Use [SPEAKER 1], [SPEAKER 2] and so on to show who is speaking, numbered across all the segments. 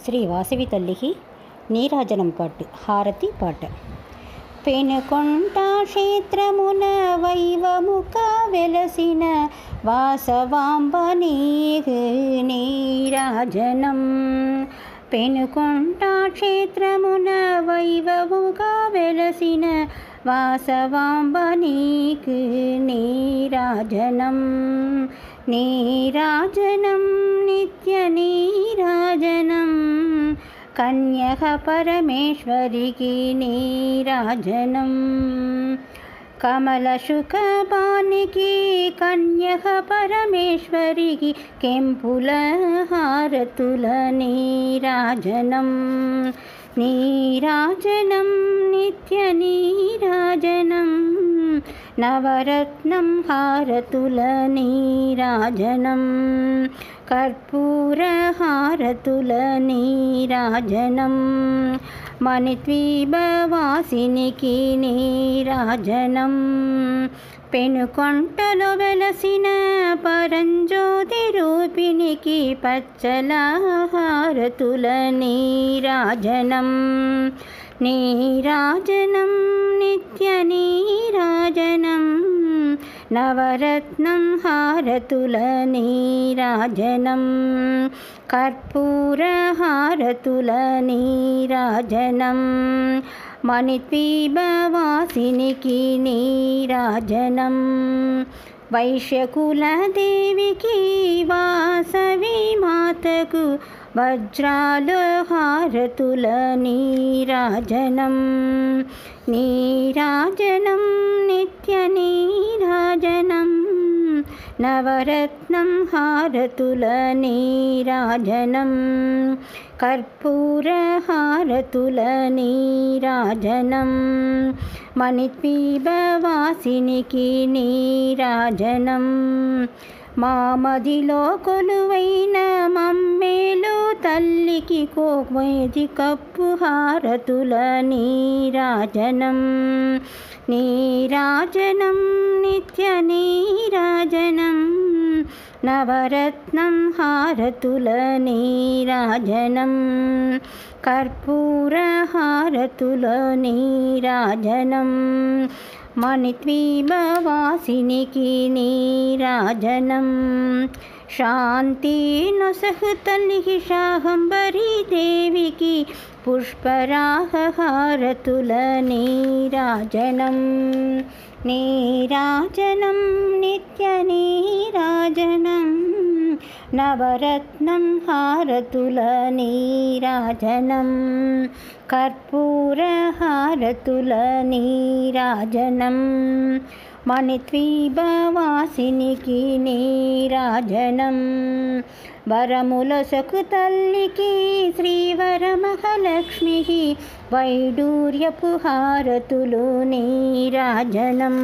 [SPEAKER 1] శ్రీ వాసవి తల్లికి నీరాజనం పాటు హారతి పాట. పెనుకొంట క్షేత్రమున వైవముక వెలసిన వాసవాంబ నీకు నీరాజనం. పెనుకొంట క్షేత్రమున వైవముక వెలసిన వాసవాంబ నీకు నీరాజనం. నీరాజనం నిత్య నీరాజనం కన్యక పరమేశ్వరికి నీరాజనం. కమల శుకపానికి కన్యక పరమేశ్వరికి కెంపుల హారతుల నీరాజనం. నీరాజనం నిత్య నీరాజనం నవరత్నం హారతుల నీరాజనం. కర్పూర హారతుల నీరాజనం మణిద్వీపవాసినికి నీరాజనం. పెనుకొంటలో వెలసిన పరంజ్యోతి రూపినికి పచ్చల హారతుల నీరాజనం. నీరాజనం నిత్య నీరాజనం నవరత్నం హారతుల నీరాజనం. కర్పూర హారతుల నీరాజనం మణిద్వీపవాసినికి నీరాజనం. వైశ్యకుల దేవికి వాసవి మాతకు వజ్రాల హారతుల నీరాజనం. నీరాజనం నిత్య నీరాజనం నవరత్నం హారతుల నీరాజనం. కర్పూర హారతుల నీరాజనం మణిద్వీపవాసినికి నీరాజనం. మామదిలో కొలువైన మమ్మేలు తల్లికి కోమేది కప్పు హారతుల నీరాజనం. నీరాజనం నిత్య నీరాజనం నవరత్నం హారతుల నీరాజనం. కర్పూర హారతుల నీరాజనం మణిద్వీపవాసినికి నీరాజనం. శాంతి నొసగు తల్లికి శాకంబరీ దేవికి పుష్పరాగ హారతుల నీరాజనం. నీరాజనం నిత్య నీరాజనం నవరత్నం హారతుల నీరాజనం. కర్పూర హారతుల నీరాజనం మణిద్వీపవాసినికి నీరాజనం. వరములొసగు తల్లికి శ్రీవరమహాలక్ష్మికి వైడూర్యపు హారతులు నీరాజనం.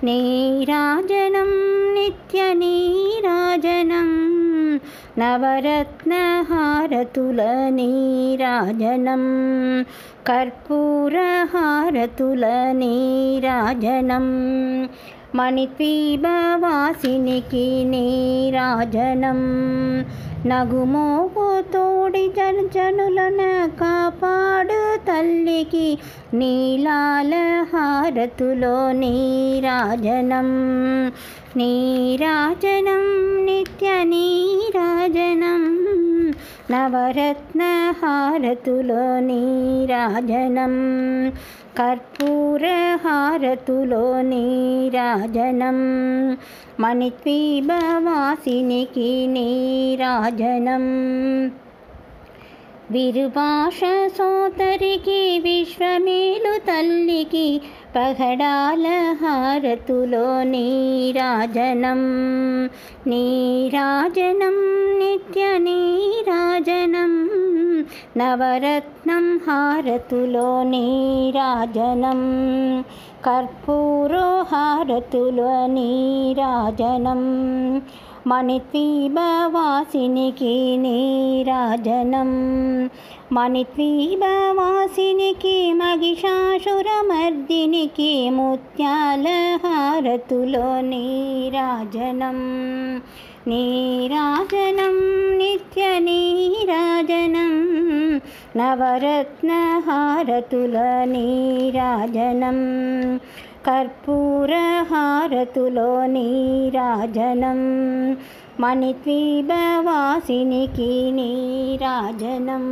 [SPEAKER 1] నీరాజనం నిత్య నీరాజనం నవరత్న హారతుల నీరాజనం. కర్పూర హారతుల నీరాజనం మణిద్వీపవాసినికి నీరాజనం. నగుమోపు తోడి జనులను కాపాడు తల్లికి నీలాల హారతులో నీరాజనం. నీరాజనం నిత్య నీరాజనం నవరత్న హారతులో నీరాజనం. కర్పూర హారతులో నీరాజనం మణిద్వీపవాసినికి నీరాజనం. విరుపాశ సోదరికి విశ్వమేలు తల్లికి పగడాల హారతులో నీరాజనం. నీరాజనం నిత్య నీరాజనం నవరత్నం హారతులో నీరాజనం. కర్పూర హారతులో నీరాజనం మణిద్వీపవాసినికి నీరాజనం. మణిద్వీపవాసినికి మహిషాసురమర్దినికి ముత్యాల హారతులో నీరాజనం. నీరాజనం నిత్య నీరాజనం నవరత్నహారతుల నీరాజనం కర్పూరహారతులో నీరాజనం మణిద్వీపవాసినికి నీరాజనం.